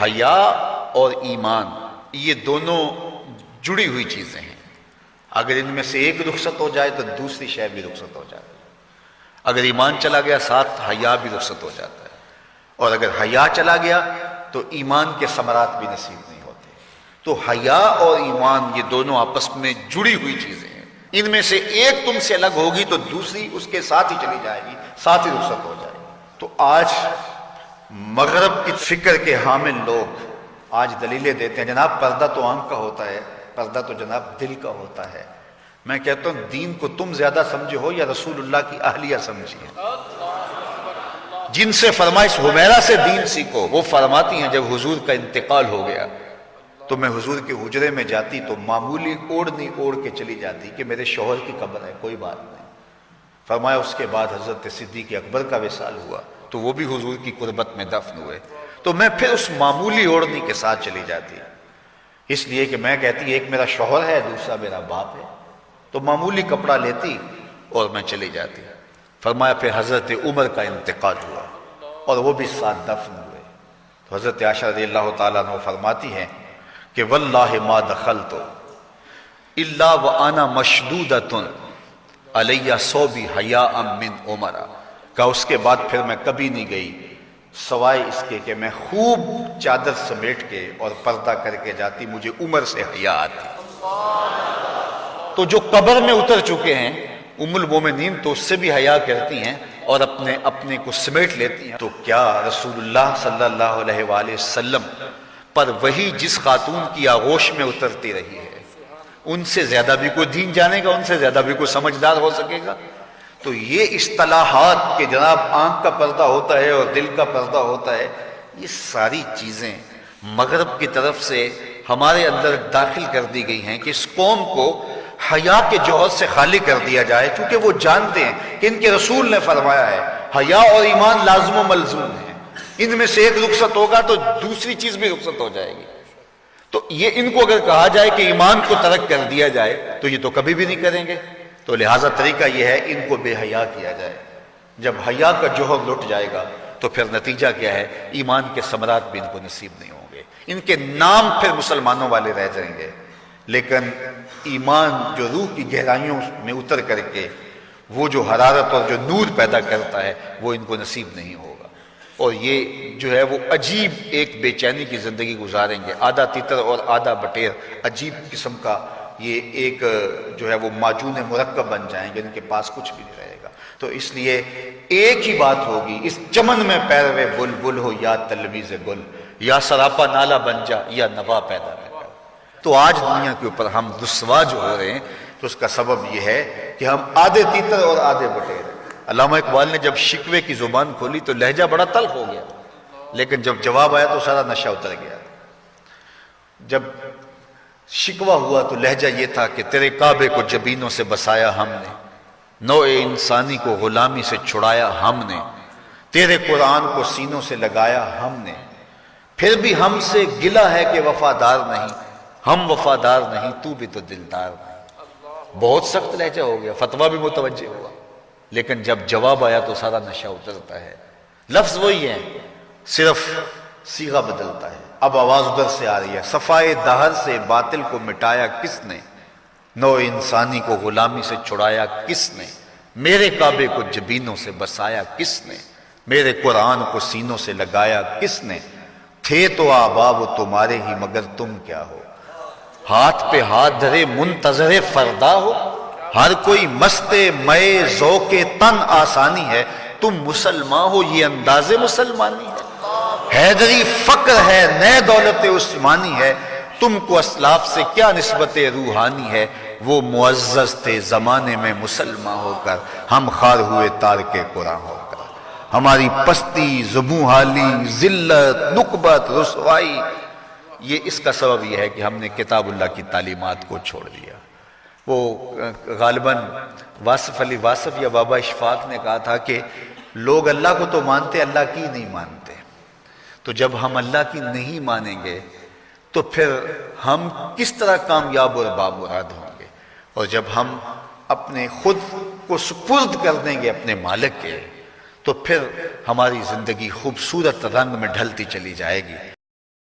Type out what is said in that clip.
حیا اور ایمان یہ دونوں جڑی ہوئی چیزیں ہیں. اگر ان میں سے ایک رخصت ہو جائے تو دوسری شے بھی رخصت ہو جاتی ہے. اگر ایمان چلا گیا ساتھ حیا بھی رخصت ہو جاتا ہے، اور اگر حیا چلا گیا تو ایمان کے ثمرات بھی نصیب نہیں ہوتے. تو حیا اور ایمان یہ دونوں آپس میں جڑی ہوئی چیزیں ہیں. ان میں سے ایک تم سے الگ ہوگی تو دوسری اس کے ساتھ ہی چلی جائے گی، ساتھ ہی رخصت ہو جائے گی. تو آج مغرب کی فکر کے حامل لوگ آج دلیلیں دیتے ہیں جناب پردہ تو آنکھ کا ہوتا ہے، پردہ تو جناب دل کا ہوتا ہے. میں کہتا ہوں دین کو تم زیادہ سمجھے ہو یا رسول اللہ کی اہلیہ سمجھی ہے. جن سے فرمائش حمیرہ سے دین سیکھو، وہ فرماتی ہیں جب حضور کا انتقال ہو گیا تو میں حضور کے حجرے میں جاتی تو معمولی اوڑھنی اوڑھ کے چلی جاتی کہ میرے شوہر کی قبر ہے، کوئی بات نہیں. فرمایا اس کے بعد حضرت صدیق اکبر کا وصال ہوا تو وہ بھی حضور کی قربت میں دفن ہوئے، تو میں پھر اس معمولی اوڑھنی کے ساتھ چلی جاتی. اس لیے کہ میں کہتی ایک میرا شوہر ہے دوسرا میرا باپ ہے، تو معمولی کپڑا لیتی اور میں چلی جاتی. فرمایا پھر حضرت عمر کا انتقال ہوا اور وہ بھی ساتھ دفن ہوئے. تو حضرت عائشہ رضی اللہ تعالیٰ عنہ فرماتی ہیں کہ واللہ ما دخلت الا وانا مشدودۃ علی ثوبی حیاء من عمر. کہ اس کے بعد پھر میں کبھی نہیں گئی سوائے اس کے کہ میں خوب چادر سمیٹ کے اور پردہ کر کے جاتی، مجھے عمر سے حیا آتی. تو جو قبر میں اتر چکے ہیں ام المومنین تو اس سے بھی حیا کرتی ہیں اور اپنے کو سمیٹ لیتی ہیں. تو کیا رسول اللہ صلی اللہ علیہ وآلہ وسلم پر وہی جس خاتون کی آغوش میں اترتی رہی ہے ان سے زیادہ بھی کوئی دین جانے گا، ان سے زیادہ بھی کوئی سمجھدار ہو سکے گا؟ تو یہ اصطلاحات کہ جناب آنکھ کا پردہ ہوتا ہے اور دل کا پردہ ہوتا ہے، یہ ساری چیزیں مغرب کی طرف سے ہمارے اندر داخل کر دی گئی ہیں کہ اس قوم کو حیا کے جوہر سے خالی کر دیا جائے، چونکہ وہ جانتے ہیں کہ ان کے رسول نے فرمایا ہے حیا اور ایمان لازم و ملزوم ہیں، ان میں سے ایک رخصت ہوگا تو دوسری چیز بھی رخصت ہو جائے گی. تو یہ ان کو اگر کہا جائے کہ ایمان کو ترک کر دیا جائے تو یہ تو کبھی بھی نہیں کریں گے. تو لہٰذا طریقہ یہ ہے ان کو بے حیا کیا جائے. جب حیا کا جوہر لٹ جائے گا تو پھر نتیجہ کیا ہے؟ ایمان کے ثمرات بھی ان کو نصیب نہیں ہوں گے، ان کے نام پھر مسلمانوں والے رہ جائیں گے، لیکن ایمان جو روح کی گہرائیوں میں اتر کر کے وہ جو حرارت اور جو نور پیدا کرتا ہے وہ ان کو نصیب نہیں ہوگا. اور یہ جو ہے وہ عجیب ایک بے چینی کی زندگی گزاریں گے، آدھا تیتر اور آدھا بٹیر، عجیب قسم کا یہ ایک جو ہے وہ معجون مرکب بن جائیں گے، ان کے پاس کچھ بھی نہیں رہے گا. تو اس لیے ایک ہی بات ہوگی، اس چمن میں پیروے بلبل ہو یا تلویز گل، یا سراپا نالا بن جا یا نوا پیدا نہ کر. تو آج دنیا کے اوپر ہم رسوا جو ہو رہے ہیں تو اس کا سبب یہ ہے کہ ہم آدھے تیتر اور آدھے بٹیر ہیں. علامہ اقبال نے جب شکوے کی زبان کھولی تو لہجہ بڑا تلخ ہو گیا، لیکن جب جواب آیا تو سارا نشہ اتر گیا. جب شکوہ ہوا تو لہجہ یہ تھا کہ تیرے کعبے کو جبینوں سے بسایا ہم نے، نوع انسانی کو غلامی سے چھڑایا ہم نے، تیرے قرآن کو سینوں سے لگایا ہم نے، پھر بھی ہم سے گلہ ہے کہ وفادار نہیں، ہم وفادار نہیں تو بھی تو دلدار نہیں. بہت سخت لہجہ ہو گیا، فتویٰ بھی متوجہ ہوا، لیکن جب جواب آیا تو سارا نشہ اترتا ہے. لفظ وہی ہے، صرف صیغہ بدلتا ہے. اب آواز ادھر سے آ رہی ہے، صفائے دہر سے باطل کو مٹایا کس نے، نو انسانی کو غلامی سے چھڑایا کس نے، میرے کعبے کو جبینوں سے بسایا کس نے، میرے قرآن کو سینوں سے لگایا کس نے، تھے تو آبا وہ تمہارے ہی مگر تم کیا ہو، ہاتھ پہ ہاتھ دھرے منتظر فردا ہو، ہر کوئی مست مئے ذوق تن آسانی ہے، تم مسلمان ہو یہ انداز مسلمانی ہے، حیدری فقر ہے نئے دولت عثمانی ہے، تم کو اسلاف سے کیا نسبت روحانی ہے، وہ معزز تھے زمانے میں مسلمان ہو کر، ہم خار ہوئے تارک قرآن ہو کر، ہماری پستی زبوں حالی ذلت نکبت رسوائی، یہ اس کا سبب یہ ہے کہ ہم نے کتاب اللہ کی تعلیمات کو چھوڑ دیا. وہ غالباً واصف علی واصف یا بابا اشفاق نے کہا تھا کہ لوگ اللہ کو تو مانتے اللہ کی نہیں مانتے. تو جب ہم اللہ کی نہیں مانیں گے تو پھر ہم کس طرح کامیاب اور بامراد ہوں گے؟ اور جب ہم اپنے خود کو سپرد کر دیں گے اپنے مالک کے تو پھر ہماری زندگی خوبصورت رنگ میں ڈھلتی چلی جائے گی.